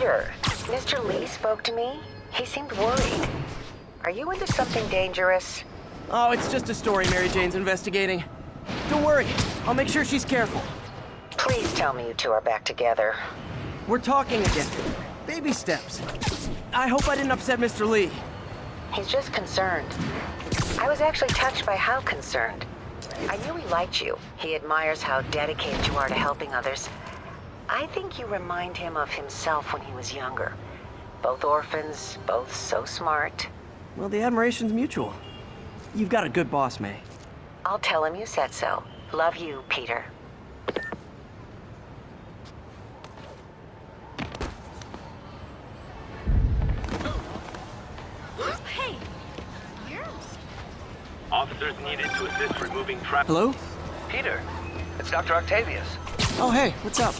Peter, Mr. Lee spoke to me. He seemed worried. Are you into something dangerous? Oh, it's just a story Mary Jane's investigating. Don't worry, I'll make sure she's careful. Please tell me you two are back together. We're talking again. Baby steps. I hope I didn't upset Mr. Lee. He's just concerned. I was actually touched by how concerned. I knew he liked you. He admires how dedicated you are to helping others. I think you remind him of himself when he was younger. Both orphans, both so smart. Well, the admiration's mutual. You've got a good boss, May. I'll tell him you said so. Love you, Peter. Hey! Here? Officers needed to assist removing trap. Hello? Peter, it's Dr. Octavius. Oh, hey, what's up?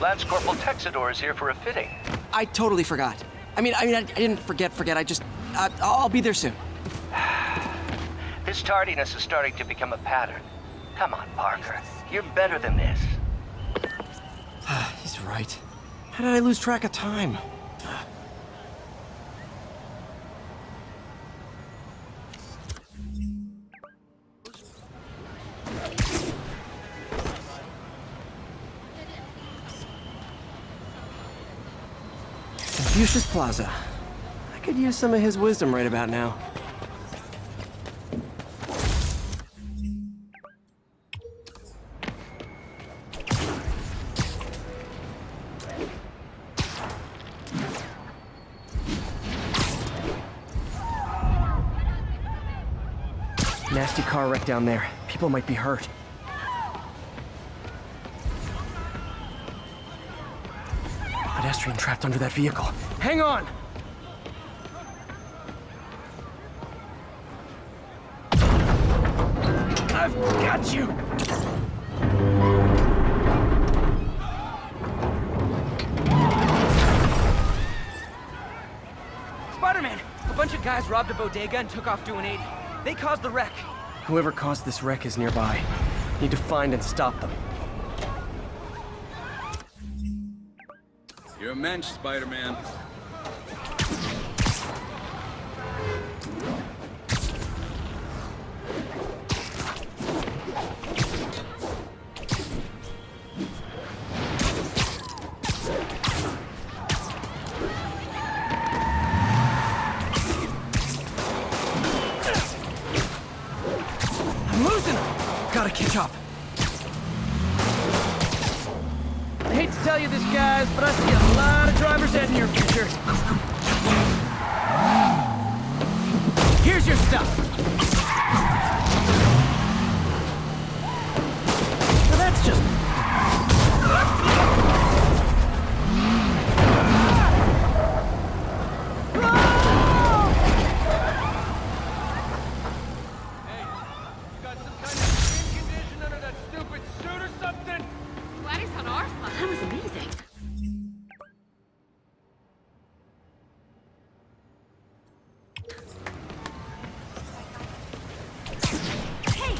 Lance Corporal Texador is here for a fitting. I totally forgot. I didn't forget. I just, I'll be there soon. This tardiness is starting to become a pattern. Come on, Parker. You're better than this. He's right. How did I lose track of time? Confucius Plaza. I could use some of his wisdom right about now. Nasty car wreck down there. People might be hurt. Pedestrian trapped under that vehicle. Hang on! I've got you! Spider-Man! A bunch of guys robbed a bodega and took off doing 80. They caused the wreck. Whoever caused this wreck is nearby. Need to find and stop them. You're a mensch, Spider-Man. I'm losing them! Gotta catch up. I hate to tell you this, guys, but I see a lot of drivers ahead in your future. Here's your stuff. Now that's just... Got some kind of skin condition under that stupid suit or something? Glad he's on our side. That was amazing. Hey!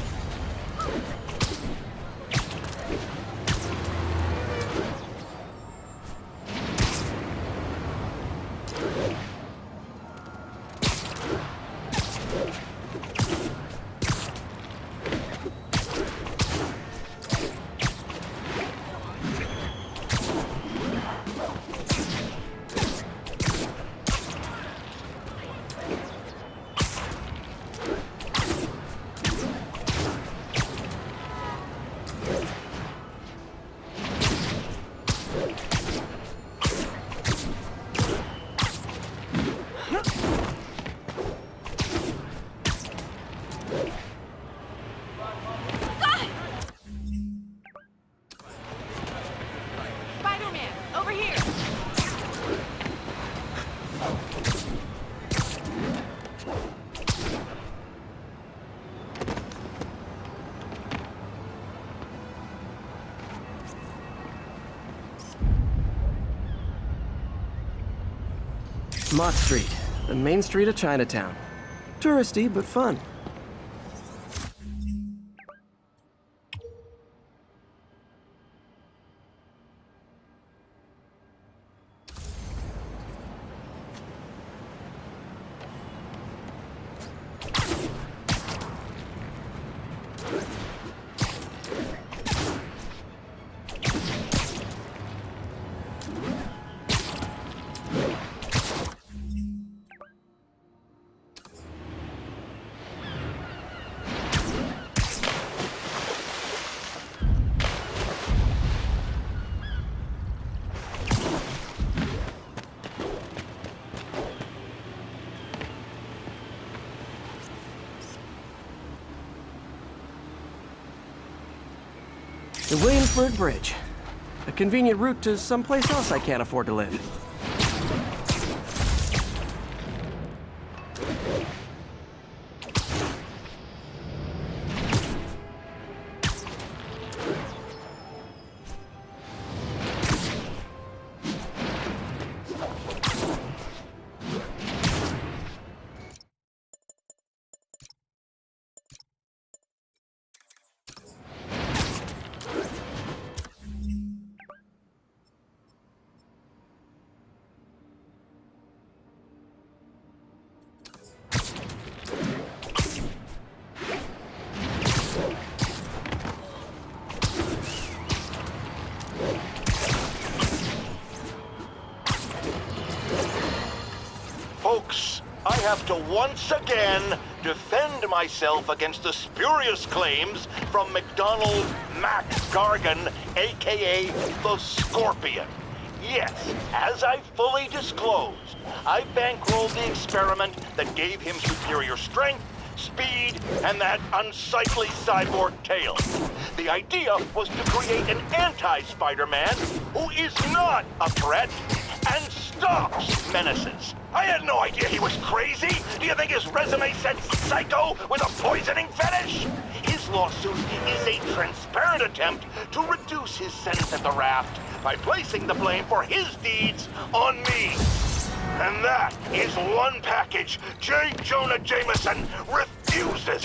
Spider-Man, over here! Mott Street, the main street of Chinatown. Touristy, but fun. The Williamsburg Bridge. A convenient route to someplace else I can't afford to live. Folks, I have to once again defend myself against the spurious claims from McDonald Mac Gargan, aka the Scorpion. Yes, as I fully disclosed, I bankrolled the experiment that gave him superior strength, speed, and that unsightly cyborg tail. The idea was to create an anti-Spider-Man who is not a threat and stops menaces. I had no idea he was crazy. Do you think his resume said psycho with a poisoning fetish? His lawsuit is a transparent attempt to reduce his sentence at the raft by placing the blame for his deeds on me. And that is one package J. Jonah Jameson refuses.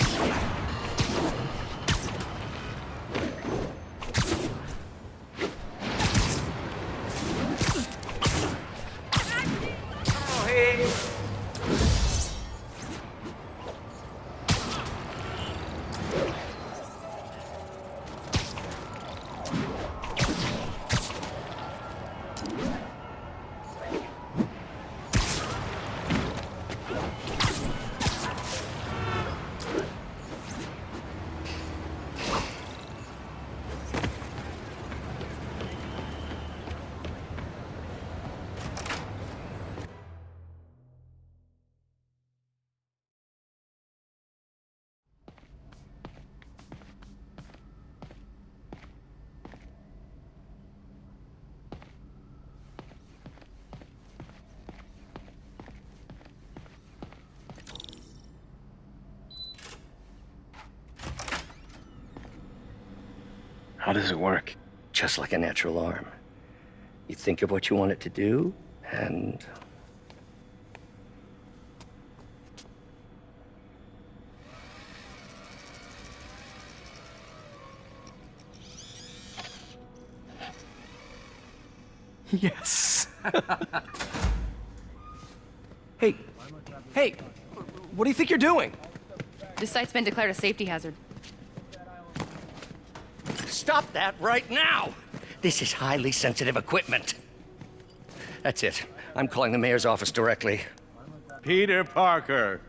How does it work? Just like a natural arm. You think of what you want it to do, and... Yes. Hey, what do you think you're doing? This site's been declared a safety hazard. Stop that right now! This is highly sensitive equipment. That's it. I'm calling the mayor's office directly. Peter Parker,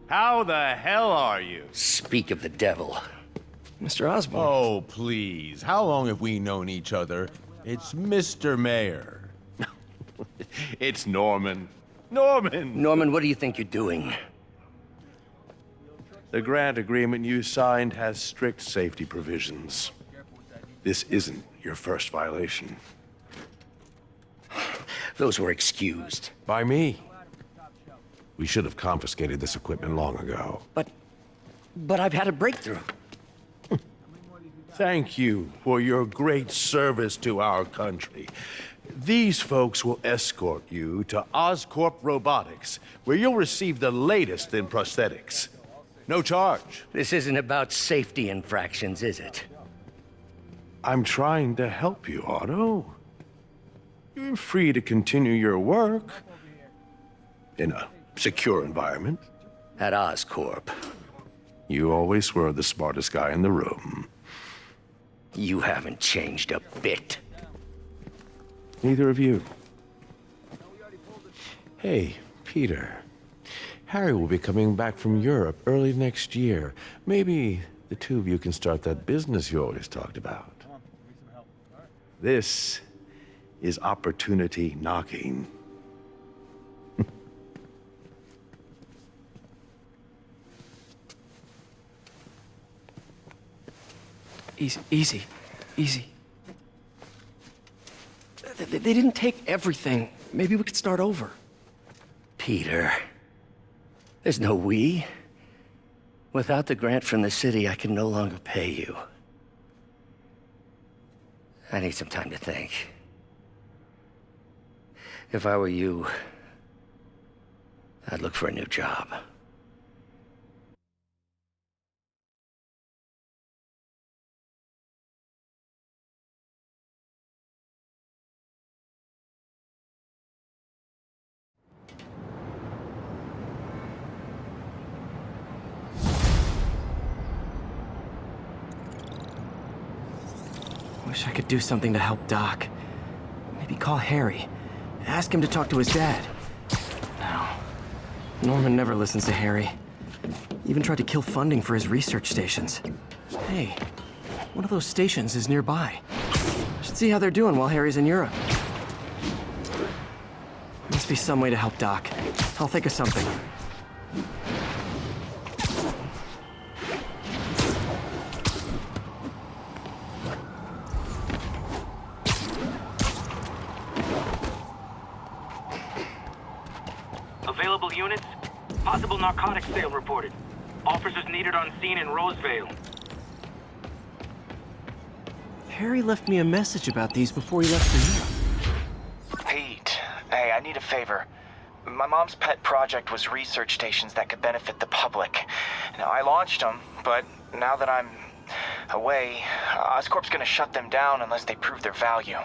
how the hell are you? Speak of the devil. Mr. Osborn. Oh, please. How long have we known each other? It's Mr. Mayor. It's Norman. Norman, what do you think you're doing? The grant agreement you signed has strict safety provisions. This isn't your first violation. Those were excused. By me. We should have confiscated this equipment long ago. But I've had a breakthrough. Thank you for your great service to our country. These folks will escort you to Oscorp Robotics, where you'll receive the latest in prosthetics. No charge. This isn't about safety infractions, is it? I'm trying to help you, Otto. You're free to continue your work in a secure environment. At Oscorp. You always were the smartest guy in the room. You haven't changed a bit. Neither of you. Hey, Peter. Harry will be coming back from Europe early next year. Maybe the two of you can start that business you always talked about. This is opportunity knocking. Easy. Easy. They didn't take everything. Maybe we could start over. Peter, there's no we. Without the grant from the city, I can no longer pay you. I need some time to think. If I were you, I'd look for a new job. Wish I could do something to help Doc. Maybe call Harry. Ask him to talk to his dad. No. Norman never listens to Harry. Even tried to kill funding for his research stations. Hey, one of those stations is nearby. Should see how they're doing while Harry's in Europe. Must be some way to help Doc. I'll think of something. Available units? Possible narcotics sale reported. Officers needed on scene in Rosevale. Harry left me a message about these before he left for Europe. Pete, hey, I need a favor. My mom's pet project was research stations that could benefit the public. Now, I launched them, but now that I'm away, Oscorp's gonna shut them down unless they prove their value.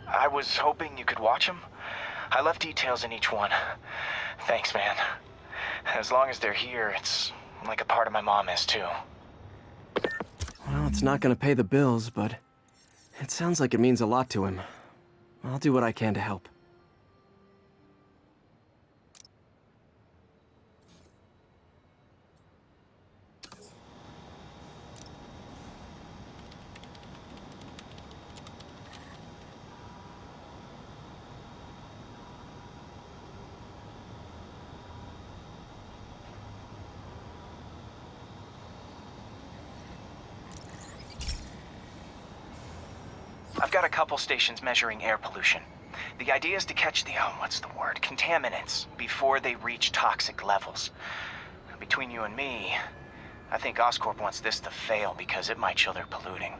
I was hoping you could watch them. I left details in each one. Thanks, man. As long as they're here, it's like a part of my mom is, too. Well, it's not gonna pay the bills, but it sounds like it means a lot to him. I'll do what I can to help. I've got a couple stations measuring air pollution. The idea is to catch the, contaminants before they reach toxic levels. Between you and me, I think Oscorp wants this to fail because it might show they're polluting.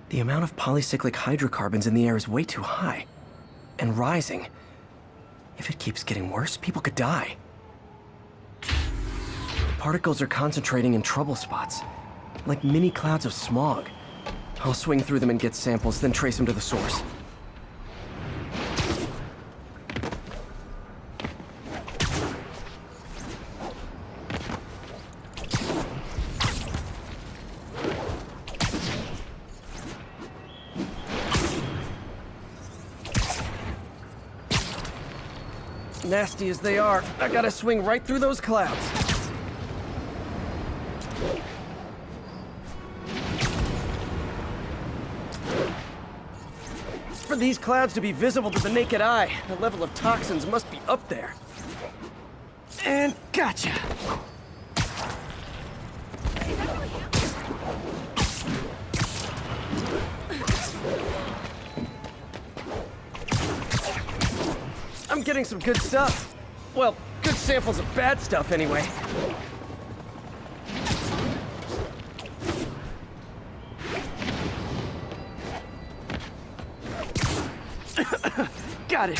The amount of polycyclic hydrocarbons in the air is way too high. And rising. If it keeps getting worse, people could die. The particles are concentrating in trouble spots, like mini clouds of smog. I'll swing through them and get samples, then trace them to the source. Nasty as they are, I gotta swing right through those clouds. For these clouds to be visible to the naked eye, the level of toxins must be up there. And gotcha! I'm getting some good stuff. Well, good samples of bad stuff anyway. Got it.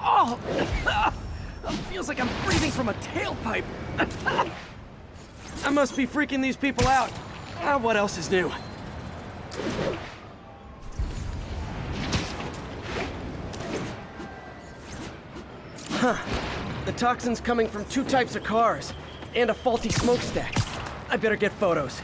Oh! Feels like I'm breathing from a tailpipe. I must be freaking these people out. What else is new? Huh. The toxin's coming from two types of cars, and a faulty smokestack. I better get photos.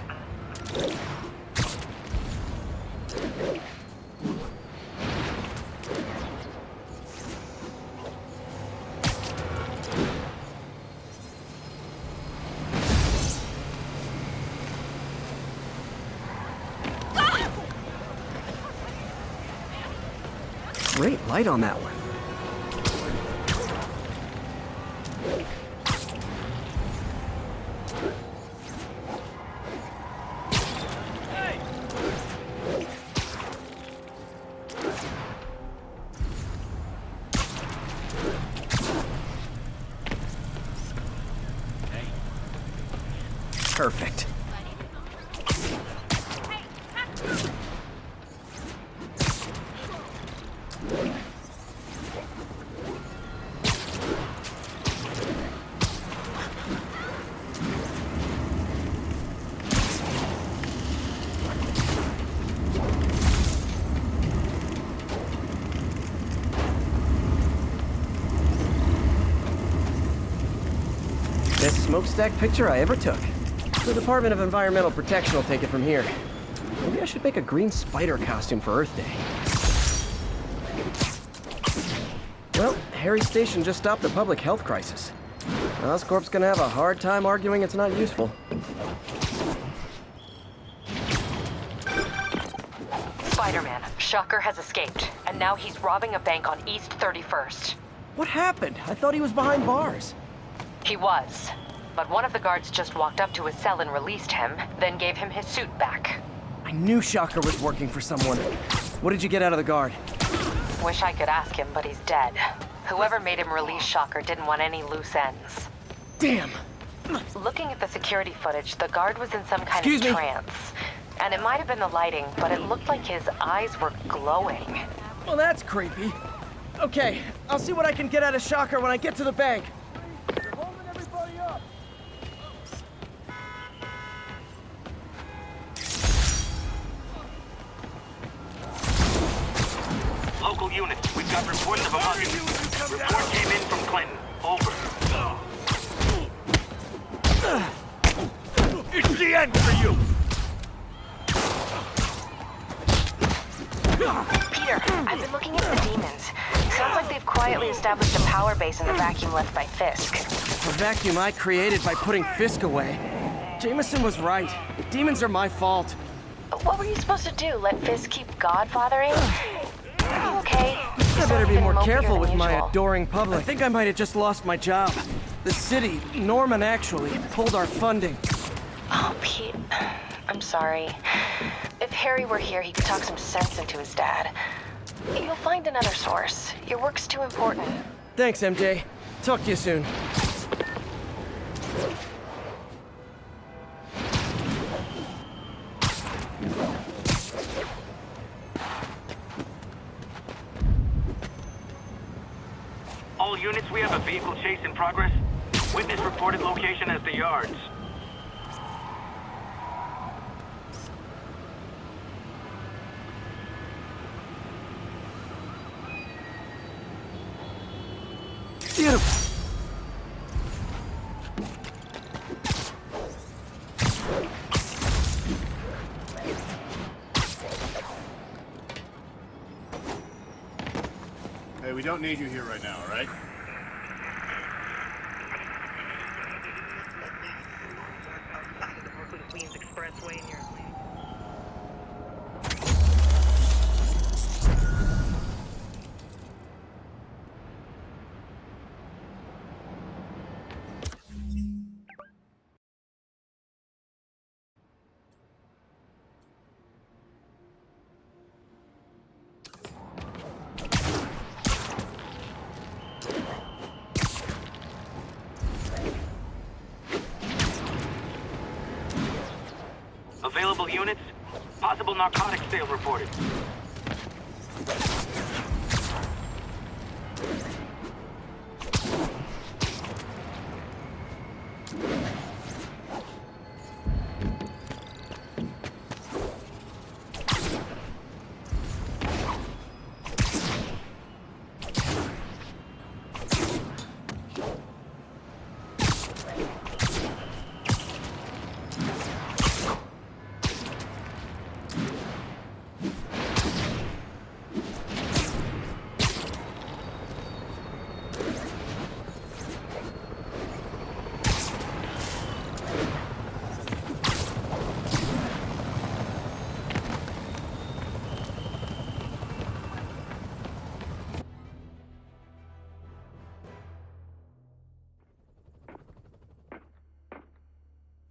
Great light on that one. Perfect. Best smokestack picture I ever took. The Department of Environmental Protection will take it from here. Maybe I should make a green spider costume for Earth Day. Well, Harry Station just stopped a public health crisis. Oscorp's gonna have a hard time arguing it's not useful. Spider-Man, Shocker has escaped, and now he's robbing a bank on East 31st. What happened? I thought he was behind bars. He was, but one of the guards just walked up to his cell and released him, then gave him his suit back. I knew Shocker was working for someone. What did you get out of the guard? Wish I could ask him, but he's dead. Whoever made him release Shocker didn't want any loose ends. Damn! Looking at the security footage, the guard was in some kind Excuse of me? trance. And it might have been the lighting, but it looked like his eyes were glowing. Well, that's creepy. Okay, I'll see what I can get out of Shocker when I get to the bank. Local units, we've got reports of a mugging. Report came in from Clinton. Over. It's the end for you! Peter, I've been looking into the demons. Sounds like they've quietly established a power base in the vacuum left by Fisk. A vacuum I created by putting Fisk away. Jameson was right. The demons are my fault. What were you supposed to do? Let Fisk keep godfathering? Are you okay? I better be more careful with my adoring public. I think I might have just lost my job. The city, Norman actually, pulled our funding. Oh, Pete. I'm sorry. If Harry were here, he could talk some sense into his dad. You'll find another source. Your work's too important. Thanks, MJ. Talk to you soon. All units, we have a vehicle chase in progress. Witness reported location as the yards. Beautiful. Hey, we don't need you here right now, all right? Queens Expressway near Available units, possible narcotics sale reported.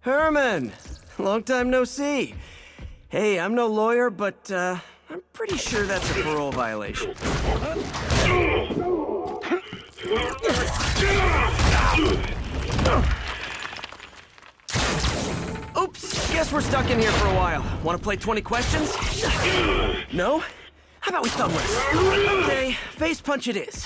Herman! Long time no see. Hey, I'm no lawyer, but I'm pretty sure that's a parole violation. Oops, guess we're stuck in here for a while. Want to play 20 questions? No? How about we thumb wrestle? Okay, face punch it is.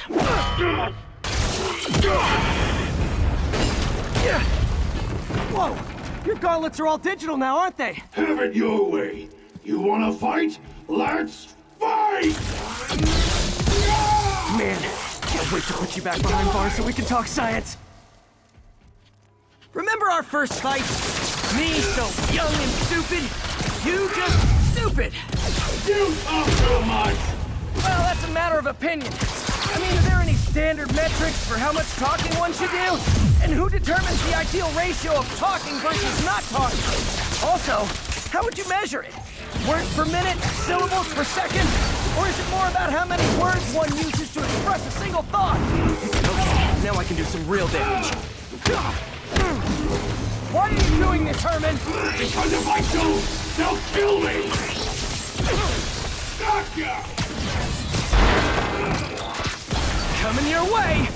Whoa! Your gauntlets are all digital now, aren't they? Have it your way. You wanna fight? Let's fight! Man, can't wait to put you back behind bars so we can talk science. Remember our first fight? Me so young and stupid, you just stupid. You talk too much! Well, that's a matter of opinion. I mean, are there any standard metrics for how much talking one should do? And who determines the ideal ratio of talking versus not talking? Also, how would you measure it? Words per minute, syllables per second? Or is it more about how many words one uses to express a single thought? Okay, now I can do some real damage. Why are you doing this, Herman? Because if I don't, they'll kill me! Gotcha! Coming your way!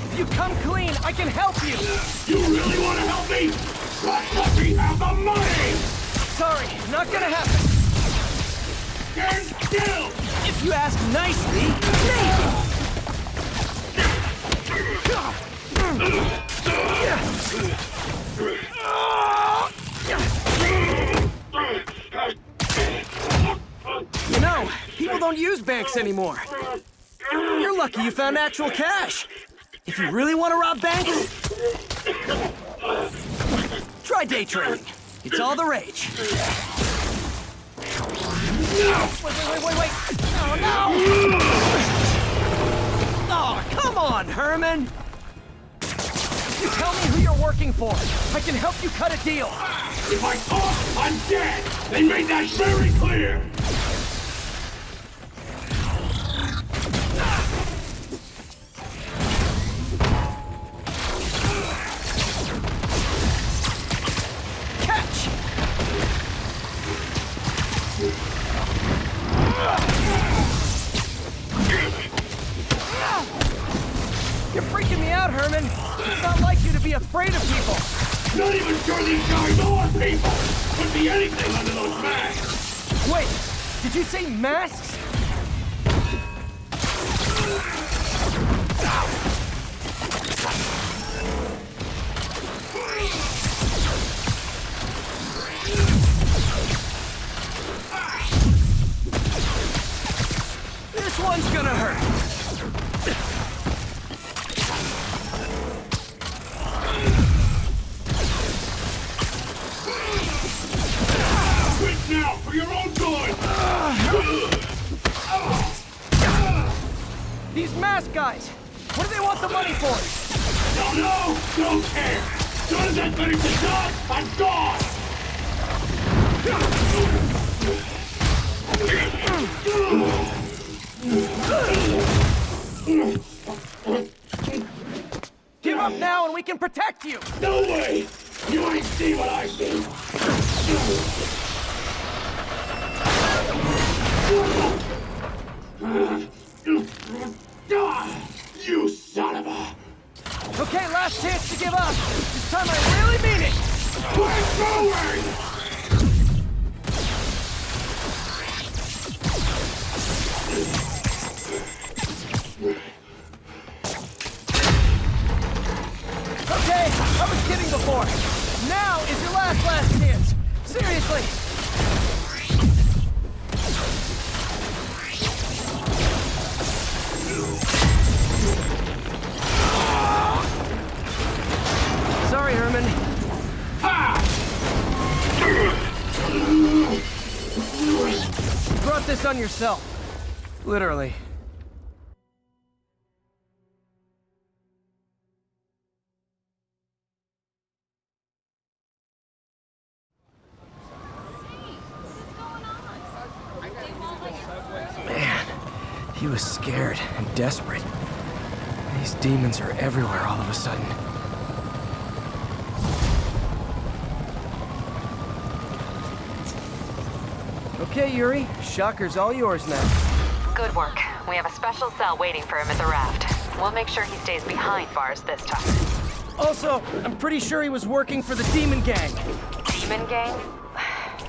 If you come clean, I can help you! You really want to help me? But let me have the money! Sorry, not gonna happen. Stand still! If you ask nicely, maybe! You know, people don't use banks anymore. You're lucky you found actual cash. If you really want to rob banks, try day trading. It's all the rage. Wait. Oh, no! Oh, come on, Herman! You tell me who you're working for. I can help you cut a deal. If I talk, I'm dead! They made that very clear! Catch! You're freaking me out, Herman. It's not like you to be afraid of people. Not even sure these guys are people! Could be anything under those masks! Wait, did you say masks? This one's gonna hurt. Quit now, for your own good! These mask guys, what do they want the money for? Don't know! Don't care! Soon as I finish the job, I'm gone! Give up now and we can protect you! No way! You ain't seen what I see! You son of a... Okay, last chance to give up. This time I really mean it! We're going! Okay, I was kidding before. Now is your last chance. Seriously. Sorry, Herman. You brought this on yourself. Literally. Man, he was scared and desperate. These demons are everywhere all of a sudden. Okay, Yuri. Shocker's all yours now. Good work. We have a special cell waiting for him at the raft. We'll make sure he stays behind bars this time. Also, I'm pretty sure he was working for the Demon Gang. Demon Gang?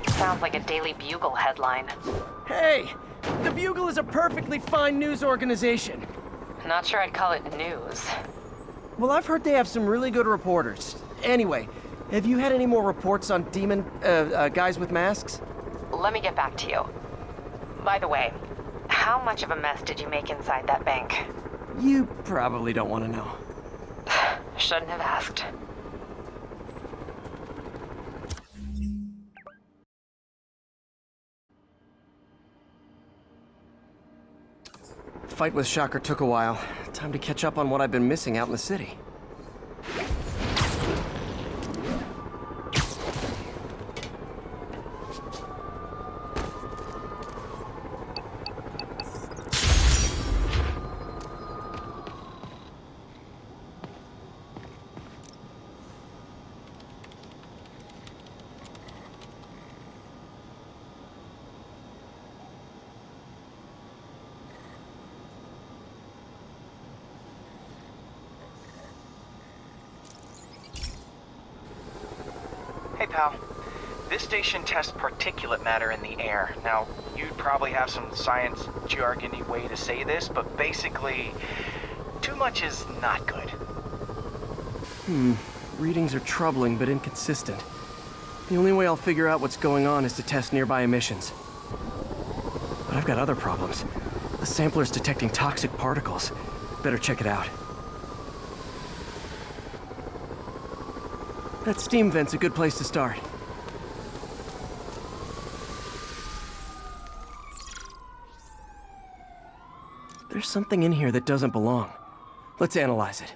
Sounds like a Daily Bugle headline. Hey, the Bugle is a perfectly fine news organization. Not sure I'd call it news. Well, I've heard they have some really good reporters. Anyway, have you had any more reports on demon, guys with masks? Let me get back to you. By the way, how much of a mess did you make inside that bank? You probably don't want to know. Shouldn't have asked. Fight with Shocker took a while. Time to catch up on what I've been missing out in the city. Hey, pal. This station tests particulate matter in the air. Now, you'd probably have some science jargony way to say this, but basically, too much is not good. Readings are troubling but inconsistent. The only way I'll figure out what's going on is to test nearby emissions. But I've got other problems. The sampler's detecting toxic particles. Better check it out. That steam vent's a good place to start. There's something in here that doesn't belong. Let's analyze it.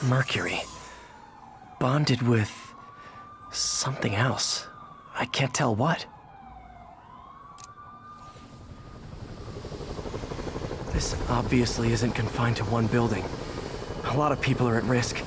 Mercury. Bonded with something else. I can't tell what. This obviously isn't confined to one building. A lot of people are at risk.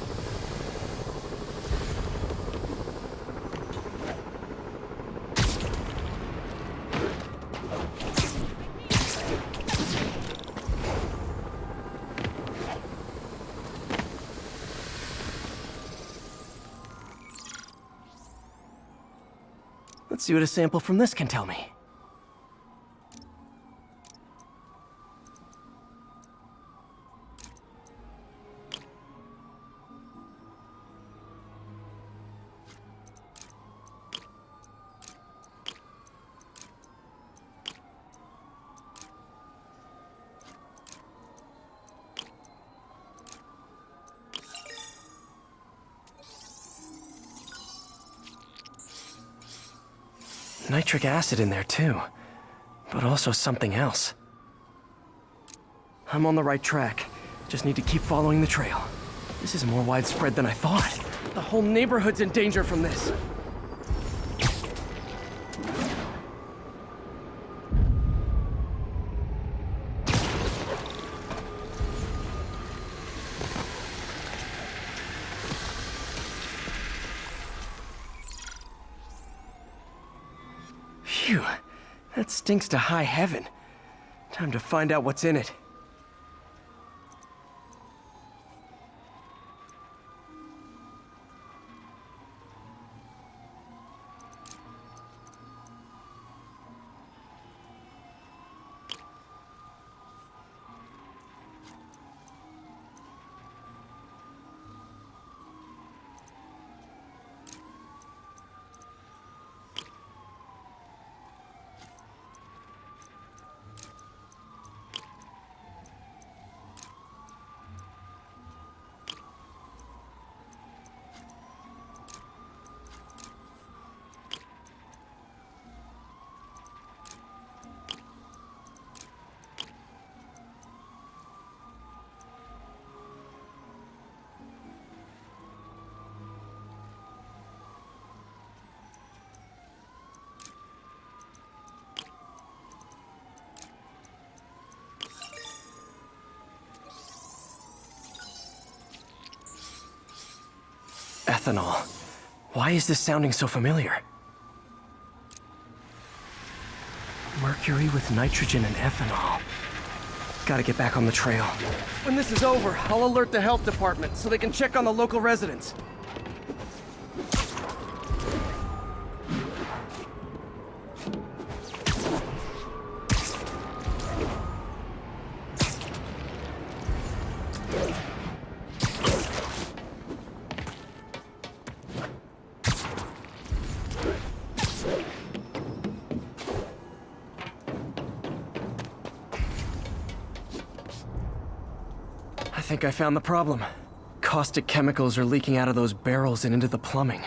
Let's see what a sample from this can tell me. Nitric acid in there too, but also something else. I'm on the right track. Just need to keep following the trail. This is more widespread than I thought. The whole neighborhood's in danger from this. Phew, that stinks to high heaven. Time to find out what's in it. Ethanol. Why is this sounding so familiar? Mercury with nitrogen and ethanol. Gotta get back on the trail. When this is over, I'll alert the health department so they can check on the local residents. I think I found the problem. Caustic chemicals are leaking out of those barrels and into the plumbing.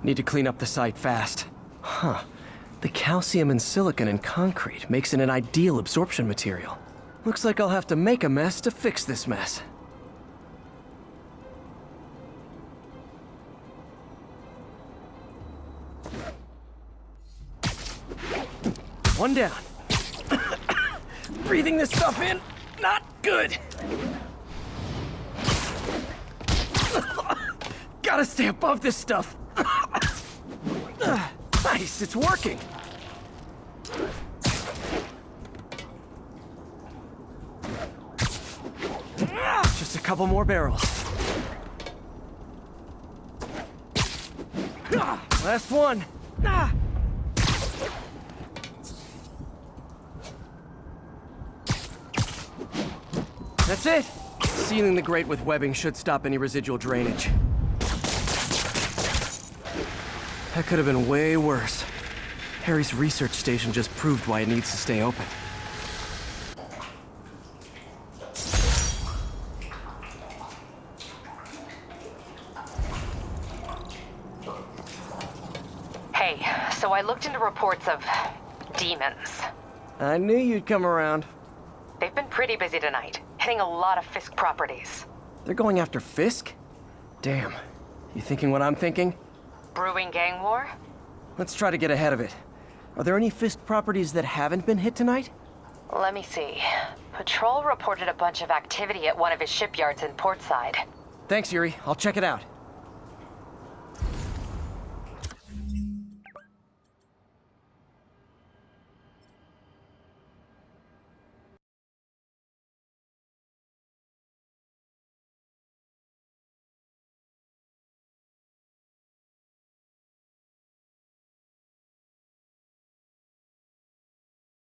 Need to clean up the site fast. Huh. The calcium and silicon in concrete makes it an ideal absorption material. Looks like I'll have to make a mess to fix this mess. One down. Breathing this stuff in, not good. Gotta stay above this stuff. Nice, it's working. Just a couple more barrels. Last one. That's it. Sealing the grate with webbing should stop any residual drainage. That could have been way worse. Harry's research station just proved why it needs to stay open. Hey, so I looked into reports of demons. I knew you'd come around. They've been pretty busy tonight, hitting a lot of Fisk properties. They're going after Fisk? Damn. You thinking what I'm thinking? Brewing gang war? Let's try to get ahead of it. Are there any Fisk properties that haven't been hit tonight? Let me see. Patrol reported a bunch of activity at one of his shipyards in Portside. Thanks, Yuri. I'll check it out.